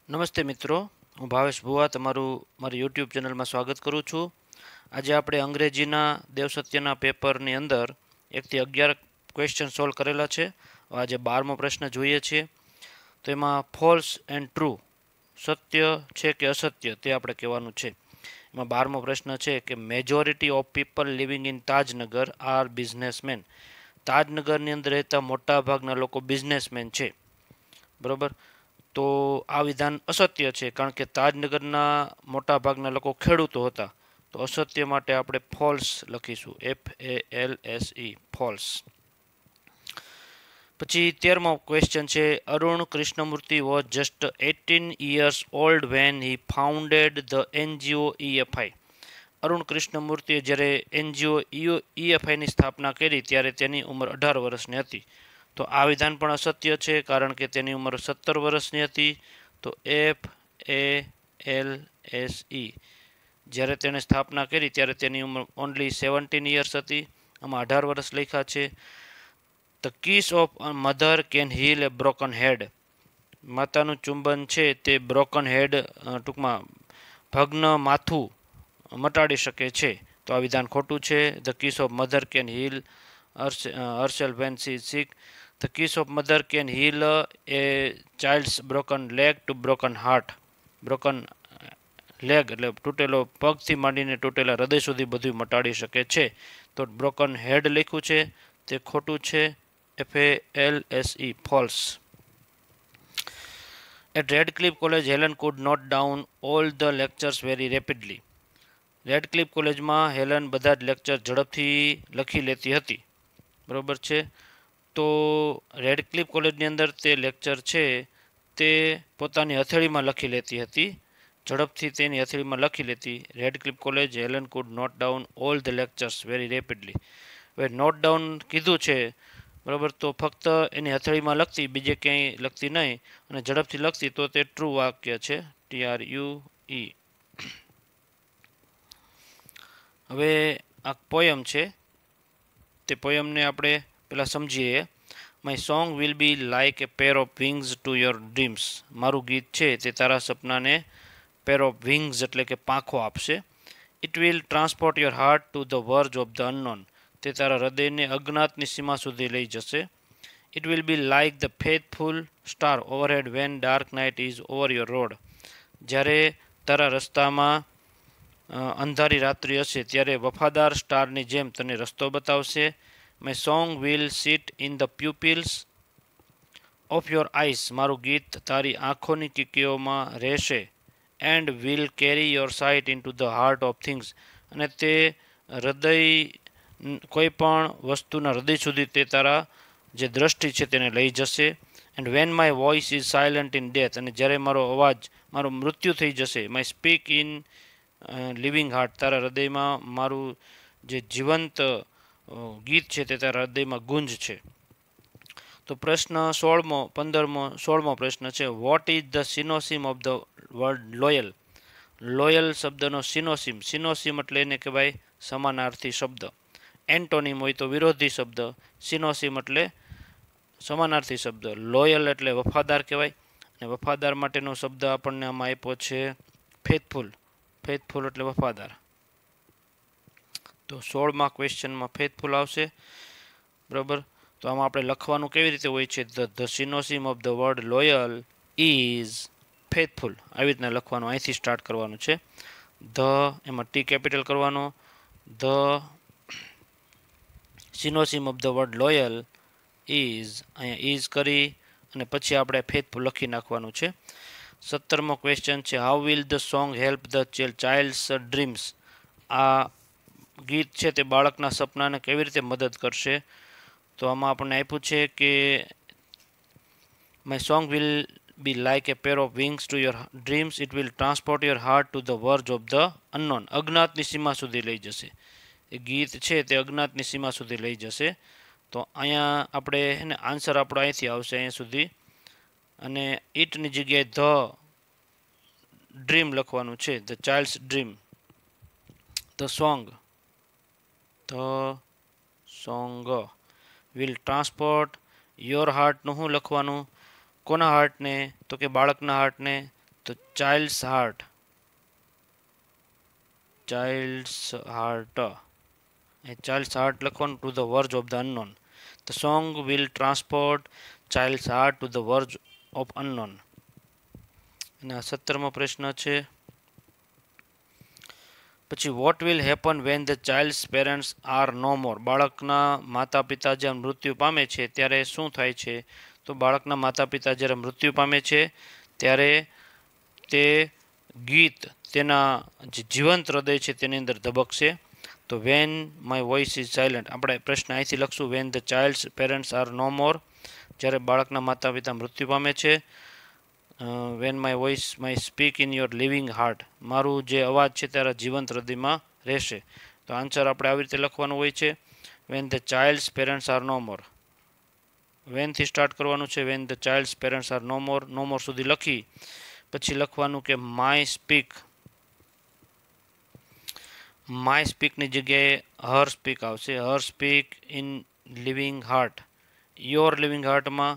નમસ્તે મિત્રો, હું ભાવેશ ભુવા તમારું મારી યુટ્યુબ ચેનલમાં સ્વાગત કરું છું. આજે આપણે અંગ્રેજીના દેવસત્યના પેપરની અંદર 1 થી 11 ક્વેશ્ચન સોલ્વ કરેલા છે. આજે 12મો પ્રશ્ન જોઈએ છીએ. તો એમાં ફોલ્સ એન્ડ ટ્રુ, સત્ય છે કે અસત્ય તે આપણે કહેવાનું છે. એમાં 12મો પ્રશ્ન છે કે majority of people living in Tajnagar are businessmen. તાજનગરની અંદર રહેતા મોટા ભાગના લોકો બિઝનેસમેન છે. બરોબર. તો આ વિધાન અસત્ય છે, કારણ કે તાજનગરના મોટા ભાગના લોકો ખેડૂતો હતા. તો અસત્ય માટે આપણે ફોલ્સ લખીશું, FALSE, ફોલ્સ. પછી 13મો ક્વેશ્ચન છે Arun Krishnamurthy was just 18 years old when he founded the NGO EFI. Arun કૃષ્ણમૂર્તિએ જ્યારે NGO EFIની સ્થાપના કરી ત્યારે તેની ઉંમર 18 વર્ષની હતી. તો આ વિધાન પણ અસત્ય છે, કારણ કે તેની ઉંમર 17 વર્ષની હતી. તો FALSE, જ્યારે તેણે સ્થાપના કરી ત્યારે તેની ઉંમર ઓનલી 17 years હતી. આમાં 18 વર્ષ લખ્યા છે. The kiss of mother can heal a broken head. માતાનું ચુંબન છે તે બ્રોકન હેડ, ટૂંકમાં ભગ્ન માથું મટાડી શકે છે. તો આ વિધાન ખોટું છે. The kiss of mother can heel herself when she is sick. The kiss of mother can heal a child's broken leg to broken heart. Broken leg એટલે તૂટેલો પગથી માંડીને તૂટેલા હૃદય સુધી બધું મટાડી શકે છે. તો બ્રોકન હેડ લખ્યું છે તે ખોટું છે. FALSE, false. At Radcliffe College, Helen could note down all the lectures very rapidly. Radcliffe કોલેજમાં હેલન બધા જ લેક્ચર ઝડપથી લખી લેતી હતી. બરોબર છે. તો રેડક્લિફ કોલેજની અંદર તે લેક્ચર છે તે પોતાની હથેળીમાં લખી લેતી હતી, ઝડપથી તેની હથેળીમાં લખી લેતી. Radcliffe college, Helen could note down all the lectures very rapidly. હવે નોટ ડાઉન કીધું છે, બરાબર, તો ફક્ત એની હથેળીમાં લખતી, બીજે ક્યાંય લખતી નહીં, અને ઝડપથી લખતી, તો તે ટ્રુ વાક્ય છે, TRUE. હવે આ પોયમ છે, તે પોયમને આપણે પહેલાં સમજીએ. My song will be like a pair of wings to your dreams. મારું ગીત છે તે તારા સપનાને પેર ઓફ વિંગ્સ એટલે કે પાંખો આપશે. It will transport your heart to the verge of the unknown. તે તારા હૃદયને અજ્ઞાતની સીમા સુધી લઈ જશે. It will be like the faithful star overhead van dark night is over your road. જ્યારે તારા રસ્તામાં અંધારી રાત્રિ હશે ત્યારે વફાદાર સ્ટારની જેમ તને રસ્તો બતાવશે. My song will sit in the pupils of your eyes. મારું ગીત તારી આંખોની કીકીઓમાં રહેશે. And will carry your site in to the heart of things. અને તે હૃદય, કોઈ પણ વસ્તુના હૃદય સુધી તે તારા જે દ્રષ્ટિ છે તેને લઈ જશે. And when my voice is silent in death. અને જ્યારે મારો અવાજ, મારું મૃત્યુ થઈ જશે. My speak in living heart. તારા હૃદયમાં મારું જે જીવંત ગીત છે તે તારા હૃદયમાં ગુંજ છે. તો પ્રશ્ન 16મો પ્રશ્ન છે what is the synonym of the word loyal. Loyal શબ્દનો સિનોસિમ. સિનોસિમ એટલે એને કહેવાય સમાનાર્થી શબ્દ. એન્ટોનિમ હોય તો વિરોધી શબ્દ. સિનોસિમ એટલે સમાનાર્થી શબ્દ. લોયલ એટલે વફાદાર કહેવાય, અને વફાદાર માટેનો શબ્દ આપણને આમાં આપ્યો છે ફેથફુલ. ફેથફુલ એટલે વફાદાર. તો 16મા ક્વેશ્ચનમાં ફેથફુલ આવશે. બરાબર. તો આમાં આપણે લખવાનું કેવી રીતે હોય છે, the synonym of the word loyal is faithful. આવી રીતના લખવાનું, અહીંથી સ્ટાર્ટ કરવાનું છે. ધ, એમાં ટી કેપિટલ કરવાનો. The synonym of the word loyal is, અહીંયા ઇઝ કરી અને પછી આપણે ફેથફુલ લખી નાખવાનું છે. 17મો ક્વેશ્ચન છે how will the song help the child's dreams. આ ગીત છે તે બાળકના સપનાને કેવી રીતે મદદ કરશે. તો આમાં આપણને આપ્યું છે કે my song will be like a pair of wings to your dreams. It will transport your heart to the verge of the unknown. અજ્ઞાતની સીમા સુધી લઈ જશે. એ ગીત છે તે અજ્ઞાતની સીમા સુધી લઈ જશે. તો અહીંયા આપણે એને આન્સર આપણો અહીંથી આવશે અહીંયા સુધી, અને ઇટની જગ્યાએ ધ ડ્રીમ લખવાનું છે, the child's dream. The song will transport your હાર્ટનું શું લખવાનું, કોના હાર્ટને, તો કે બાળકના હાર્ટને. તો child's heart, child's heart, child's heart લખવાનું to the verge of the unknown. The song will transport child's heart to the verge of unknown. અને 17મો પ્રશ્ન છે પછી what will happen when the child's parents are no more. બાળકના માતા પિતા જ્યારે મૃત્યુ પામે છે ત્યારે શું થાય છે? તો બાળકના માતા પિતા જ્યારે મૃત્યુ પામે છે ત્યારે તે ગીત તેના જે જીવંત હૃદય છે તેની અંદર ધબકશે. તો when my voice is silent, આપણે પ્રશ્ન અહીંથી લખશું when the child's parents are no more, જ્યારે બાળકના માતા પિતા મૃત્યુ પામે છે. When my voice my speak in your living heart, મારું જે અવાજ છે ત્યારે જીવંત હૃદયમાં રહેશે. તો આન્સર આપણે આવી રીતે લખવાનું હોય છે when the child's parents are no more. વેનથી સ્ટાર્ટ કરવાનું છે, when the child's parents are no more. No more સુધી લખી પછી લખવાનું કે માય સ્પીક, માય સ્પીકની જગ્યાએ હર સ્પીક આવશે. Her speak in living heart, your living હાર્ટમાં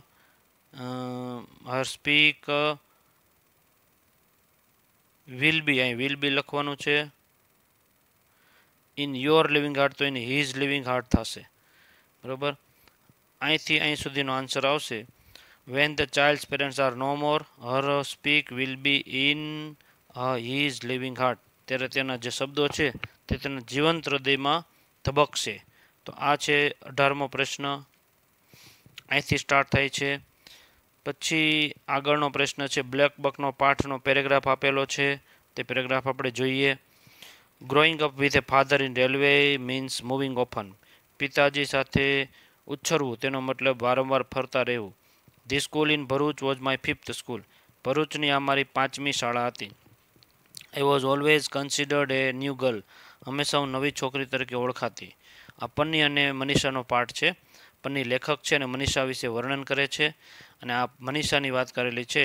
હર સ્પીક વિલ બી, અહીં વિલ બી લખવાનું છે. ઇન યોર લિવિંગ હાર્ટ તો એની હિઝ લિવિંગ હાર્ટ થશે. બરાબર, અહીંથી અહીં સુધીનો આન્સર આવશે when the child's parents are no more, her speak will be in his living heart, ત્યારે તેના જે શબ્દો છે તે તેના જીવંત હૃદયમાં ધબકશે. તો આ છે 18મો પ્રશ્ન, અહીંથી સ્ટાર્ટ થાય છે. પછી આગળનો પ્રશ્ન છે બ્લેક બકનો પાઠનો પેરેગ્રાફ આપેલો છે, તે પેરેગ્રાફ આપણે જોઈએ. Growing up with a father in railway means moving often. પિતાજી સાથે ઉછરવું તેનો મતલબ વારંવાર ફરતા રહેવું. The school in Bharuch was my 5th school. ભરૂચની આ મારી 5મી શાળા હતી. I was always considered a new girl. હંમેશા હું નવી છોકરી તરીકે ઓળખાતી. આ પન્ની અને મનીષાનો પાઠ છે. પન્ની લેખક છે અને મનીષા વિશે વર્ણન કરે છે, અને આ મનીષાની વાત કરેલી છે.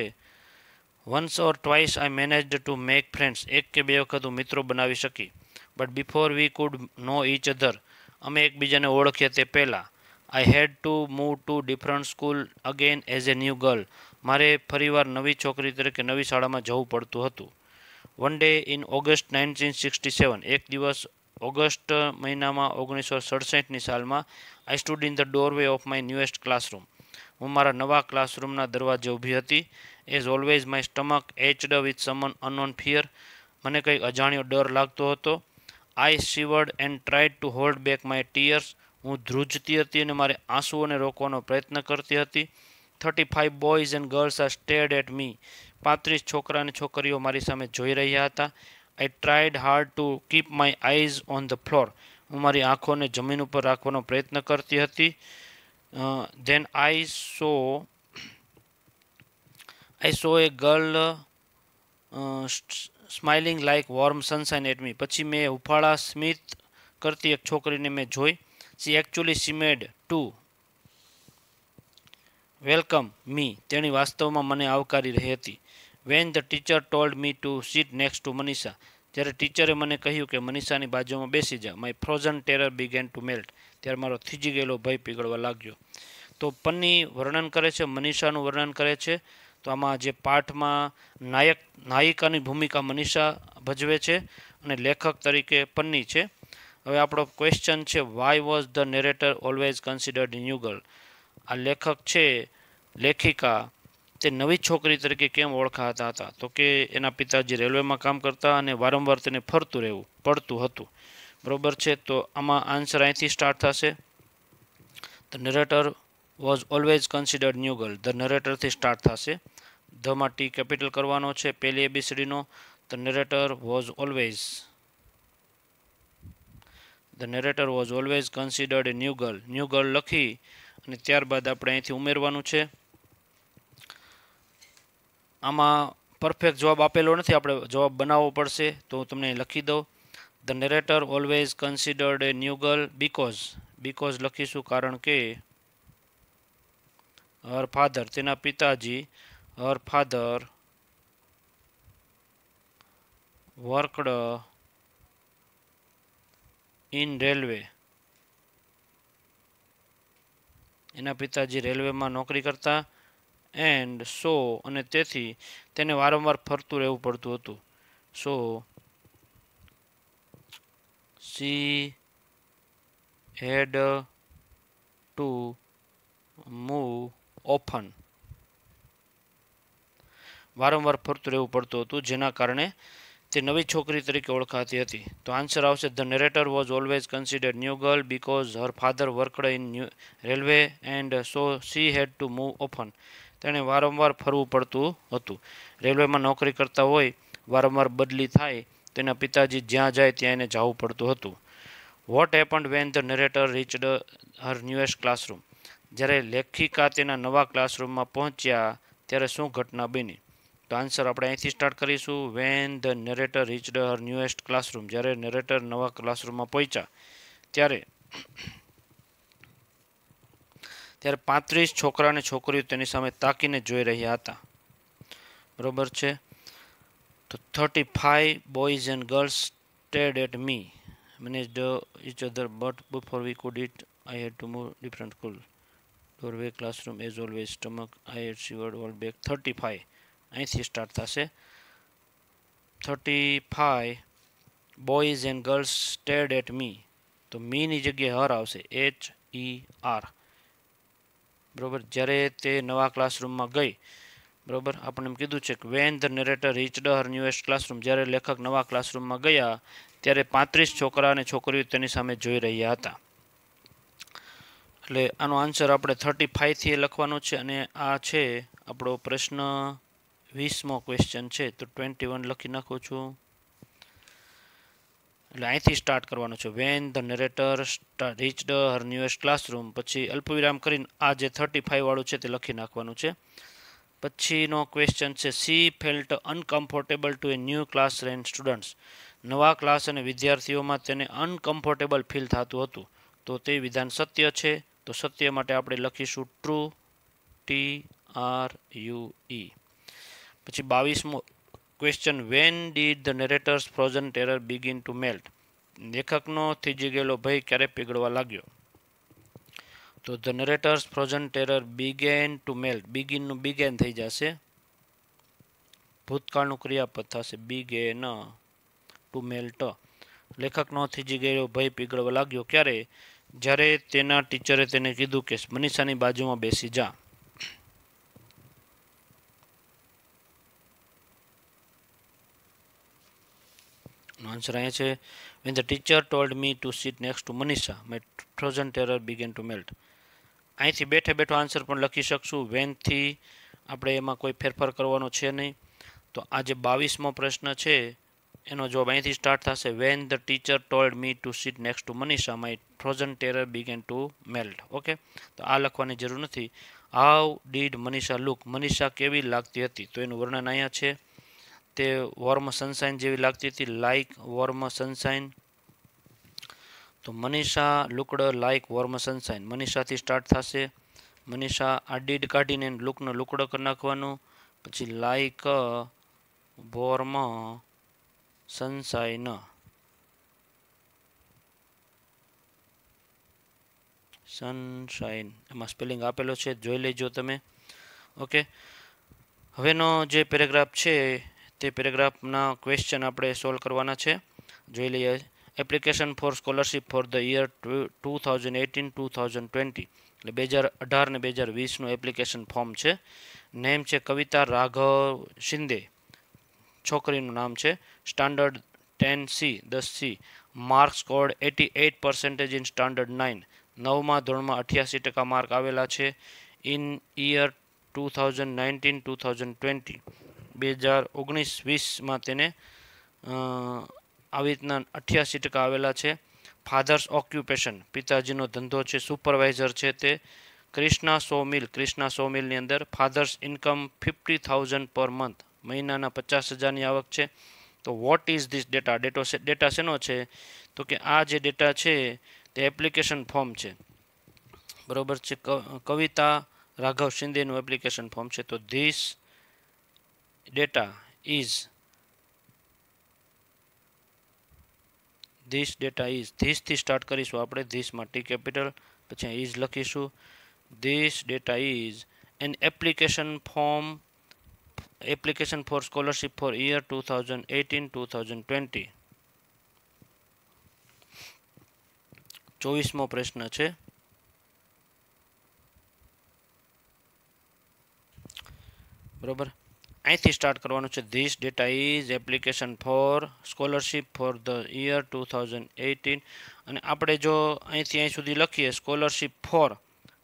Once or twice I managed to make friends. એક કે બે વખત હું મિત્રો બનાવી શકી. But before we could know each other. અમે એકબીજાને ઓળખ્યા તે પહેલાં. I had to move to different school again as a new girl. મારે ફરીવાર નવી છોકરી તરીકે નવી શાળામાં જવું પડતું હતું. One day in August 1967. એક દિવસ ઓગસ્ટ મહિનામાં 1967ની સાલમાં I stood in the doorway of my newest classroom. હું મારા નવા ક્લાસરૂમના દરવાજે ઊભી હતી. As always my stomach ached with some unknown fear. મને કંઈક અજાણ્યો ડર લાગતો હતો. I shivered and tried to hold back my tears. હું ધ્રુજતી હતી અને મારે આંસુઓને રોકવાનો પ્રયત્ન કરતી હતી. 35 boys and girls are stared at me. 35 છોકરા અને છોકરીઓ મારી સામે જોઈ રહ્યા હતા. I tried hard to keep my eyes on the floor. હું મારી આંખોને જમીન ઉપર રાખવાનો પ્રયત્ન કરતી હતી. Then I saw a girl smiling like warm sunshine at me. પછી મેં હુફાળા સ્મિત કરતી એક છોકરીને મેં જોઈ. She actually she made to welcome me. તેણી વાસ્તવમાં મને આવકારી રહી હતી. When the teacher told me to sit next to Manisha. જ્યારે ટીચરે મને કહ્યું કે મનીષાની બાજુમાં બેસી જા. My frozen terror began to melt. ત્યારે મારો થીજી ગયેલો ભય પીગળવા લાગ્યો. તો પન્ની વર્ણન કરે છે, મનીષાનું વર્ણન કરે છે. તો આમાં જે પાઠમાં નાયિકાની ભૂમિકા મનીષા ભજવે છે અને લેખક તરીકે પન્ની છે. હવે આપણો ક્વેશ્ચન છે why was the narrator always considered new girl. આ લેખક છે, લેખિકા, તે નવી છોકરી તરીકે કેમ ઓળખાતા હતા? તો કે એના પિતાજી રેલવેમાં કામ કરતા અને વારંવાર તેને ફરતું રહેવું પડતું હતું. બરોબર છે, તો આમાં આન્સર અહીંથી સ્ટાર્ટ થશે. The narrator was always considered new girl. The નરેટરથી સ્ટાર્ટ થશે. ધમાં ટી કેપિટલ કરવાનો છે પહેલી એબીસીડીનો. The narrator was always considered a new girl. New girl લખી અને ત્યારબાદ આપણે અહીંથી ઉમેરવાનું છે. આમાં પરફેક્ટ જવાબ આપેલો નથી, આપણે જવાબ બનાવવો પડશે. તો હું તમને લખી દઉં. The narrator always considered a new girl because લખીશું કારણ કે હર ફાધર, તેના પિતાજી, her father worked in railway. એના પિતાજી રેલવેમાં નોકરી કરતા. એન્ડ સો અને તેથી તેને વારંવાર ફરતું રહેવું પડતું હતું. સો she had to move often. વારંવાર ફરતું રહેવું પડતું હતું જેના કારણે તે નવી છોકરી તરીકે ઓળખાતી હતી. તો આન્સર આવશે the narrator was always considered new girl because her father worked in railway and so she had to move often. તેણે વારંવાર ફરવું પડતું હતું. રેલવેમાં નોકરી કરતા હોય, વારંવાર બદલી થાય, તેના પિતાજી જ્યાં જાય ત્યાં એને જવું પડતું હતું. What happened when the narrator reached her newest classroom. જ્યારે લેખિકા તેના નવા ક્લાસરૂમમાં પહોંચ્યા ત્યારે શું ઘટના બની? તો આન્સર આપણે અહીંથી સ્ટાર્ટ કરીશું. When the narrator reached her newest classroom. જ્યારે નરેટર નવા ક્લાસરૂમમાં પહોંચ્યા ત્યારે 35 છોકરા અને છોકરીઓ તેની સામે તાકીને જોઈ રહ્યા હતા. બરોબર છે. તો 35 boys and girls stared at me, managed each other, but before we could eat, I had to move different school. Doorway, classroom, as always, stomach, I had shivered all back. 35 અહીંથી સ્ટાર્ટ થશે. 35 boys and girls stared at me. તો mini જગ્યાએ હર આવશે, HER. બરોબર. જ્યારે તે નવા ક્લાસરૂમમાં ગઈ, બરોબર, આપણે એમ કીધું છે કે when the narrator reached her newest classroom. જ્યારે લેખક નવા ક્લાસરૂમમાં ગયા ત્યારે 35 છોકરા અને છોકરીઓ તેની સામે જોઈ રહ્યા હતા. એટલે આનો આન્સર આપણે 35થી લખવાનો છે અને આ છે આપણો પ્રશ્ન 20મો ક્વેશ્ચન છે. તો 21 લખી નાખું છું. એટલે અહીંથી સ્ટાર્ટ કરવાનું છે. When the narrator reached her newest classroom, પછી અલ્પવિરામ કરીને આ જે 35 વાળું છે તે લખી નાખવાનું છે. પછીનો ક્વેશ્ચન છે she felt uncomfortable to a new class and students. નવા ક્લાસ અને વિદ્યાર્થીઓમાં તેને અનકમ્ફર્ટેબલ ફીલ થતું હતું. તો તે વિધાન સત્ય છે. તો સત્ય માટે આપણે લખીશું ટ્રુ, TRUE. પછી 22મો question when did the narrator's frozen terror begin to melt. લેખકનો થીજી ગયેલો ભય ક્યારે પીગળવા લાગ્યો? તો the narrator's frozen terror began to melt. બિગિનનું બિગેન થઈ જશે, ભૂતકાળનું ક્રિયાપદ થશે બિગેન ટુ મેલ્ટ. લેખકનો થીજી ગયેલો ભય પીગળવા લાગ્યો ક્યારે? જ્યારે તેના ટીચરે તેને કીધું કે મનીષાની બાજુમાં બેસી જા. આન્સર અહીંયા છે when the teacher told me to sit next to Manisha, my frozen terror began to melt. અહીંથી બેઠે બેઠો આન્સર પણ લખી શકશું. વેનથી આપણે એમાં કોઈ ફેરફાર કરવાનો છે નહીં. તો આ જે 22મો પ્રશ્ન છે એનો જવાબ અહીંથી સ્ટાર્ટ થશે when the teacher told me to sit next to Manisha my frozen terror began to melt. Okay, તો આ લખવાની જરૂર નથી. How did Manisha look. Manisha કેવી લાગતી હતી? તો એનું વર્ણન અહીંયા છે. તે વોર્મ સનશાઇન જેવી લાગતી હતી, લાઇક વોર્મ સનશાઇન. તો Manisha looked like warm sunshine. મનીષાથી સ્ટાર્ટ થશે. મનીષા આ ડીડ કાઢીને લુકનો લુકડો કરી નાખવાનું. પછી લાઇક વોર્મ સનશાઇન. સનશાઇન એમાં સ્પેલિંગ આપેલો છે, જોઈ લેજો તમે. ઓકે, હવેનો જે પેરેગ્રાફ છે તે પેરેગ્રાફના ક્વેશ્ચન આપણે સોલ્વ કરવાના છે. જોઈ લઈએ. Application for scholarship for the year 2018-2020. એટલે 2018 ને 2020નું એપ્લિકેશન ફોર્મ છે. નેમ છે કવિતા રાઘવ શિંદે, છોકરીનું નામ છે. Standard 10C 10C. Marks scored 88% in standard 9. 9મા ધોરણમાં 88% માર્ક આવેલા છે. In year 2019-2020. 2019-20માં તેને આવી રીતના 88% આવેલા છે. ફાધર્સ ઓક્યુપેશન, પિતાજીનો ધંધો છે સુપરવાઇઝર છે તે. ક્રિષ્ના સો મિલ, ક્રિષ્ના સો મિલની અંદર. ફાધર્સ ઇન્કમ 50,000 પર મંથ, મહિનાના 50,000ની આવક છે. તો what is this data? Data શેનો છે? તો કે આ જે ડેટા છે તે એપ્લિકેશન ફોર્મ છે. બરોબર છે. કવિતા રાઘવ શિંદેનું એપ્લિકેશન ફોર્મ છે. તો ધીસ ડેટા ઇઝ ધીસથી સ્ટાર્ટ કરીશું આપણે. ધીસમાં ટી કેપિટલ, પછી ઇઝ લખીશું. This data is an application for scholarship for year 2018-2020. 24મો પ્રશ્ન છે. બરોબર, અહીંથી સ્ટાર્ટ કરવાનું છે. This data is application for scholarship for the year 2018. અને આપણે જો અહીંથી અહીં સુધી લખીએ સ્કોલરશિપ ફોર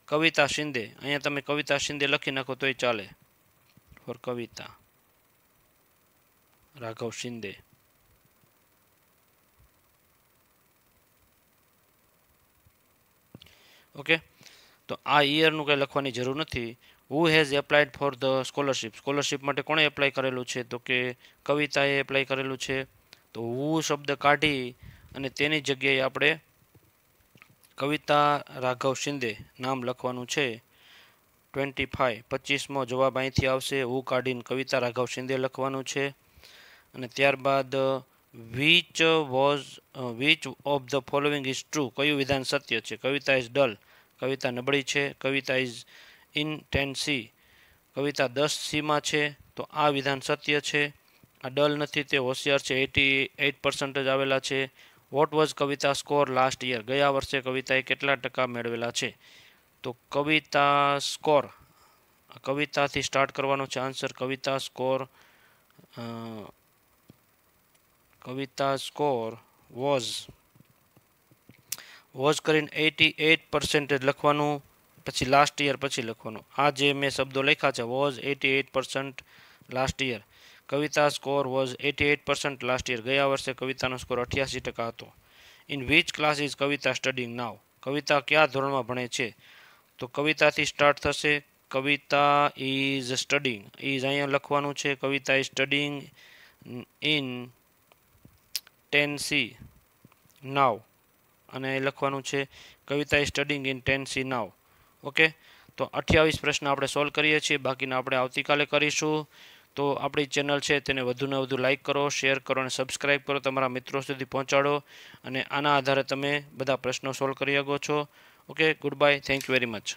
કવિતા શિંદે, અહીંયા તમે કવિતા શિંદે લખી નાખો તોય ચાલે. ફોર કવિતા રાઘવ શિંદે. ઓકે, તો આ યરનું કંઈ લખવાની જરૂર નથી. Who has applied for the scholarship, scholarship માટે કોણે એપ્લાય કરેલું છે? તો કે કવિતાએ એપ્લાય કરેલું છે. તો હુ શબ્દ કાઢી અને તેની જગ્યાએ આપણે કવિતા રાઘવ શિંદે નામ લખવાનું છે. 25 25મો જવાબ અહીંથી આવશે. હુ કાઢીને કવિતા રાઘવ શિંદે લખવાનું છે. અને ત્યારબાદ which of the following is true, કયું વિધાન સત્ય છે? કવિતા ઇઝ ડલ, કવિતા નબળી છે. કવિતા ઇઝ ઇન 10C, કવિતા 10Cમાં છે. તો આ વિધાન સત્ય છે. આ ડલ નથી, તે હોશિયાર છે. 88% જ આવેલા છે. What was Kavita score last year, ગયા વર્ષે કવિતાએ કેટલા ટકા મેળવેલા છે? તો કવિતા સ્કોર, કવિતાથી સ્ટાર્ટ કરવાનો છે આન્સર. કવિતા સ્કોર વોઝ કરીને 88% લખવાનું, પછી લાસ્ટ યર પછી લખવાનું. આ જે મેં શબ્દો લખ્યા છે was 88% last year. Kavita score was 88% last year, ગયા વર્ષે કવિતાનો સ્કોર 88% હતો. In which class is Kavita studying now, Kavita કયા ધોરણમાં ભણે છે? તો કવિતાથી સ્ટાર્ટ થશે. કવિતા ઇઝ સ્ટડીંગ, ઇઝ અહીંયા લખવાનું છે. Kavita is studying in 10C now, અને લખવાનું છે Kavita is studying in 10C now. Okay, તો 28 પ્રશ્ન આપણે સોલ્વ કરીએ છીએ. બાકીના આપણે આવતીકાલે કરીશું. તો આપણી ચેનલ છે તેને વધુને વધુ લાઇક કરો, શેર કરો અને સબસ્ક્રાઈબ કરો. તમારા મિત્રો સુધી પહોંચાડો અને આના આધારે તમે બધા પ્રશ્નો સોલ્વ કરી શકો છો. Okay, good bye, thank you very much.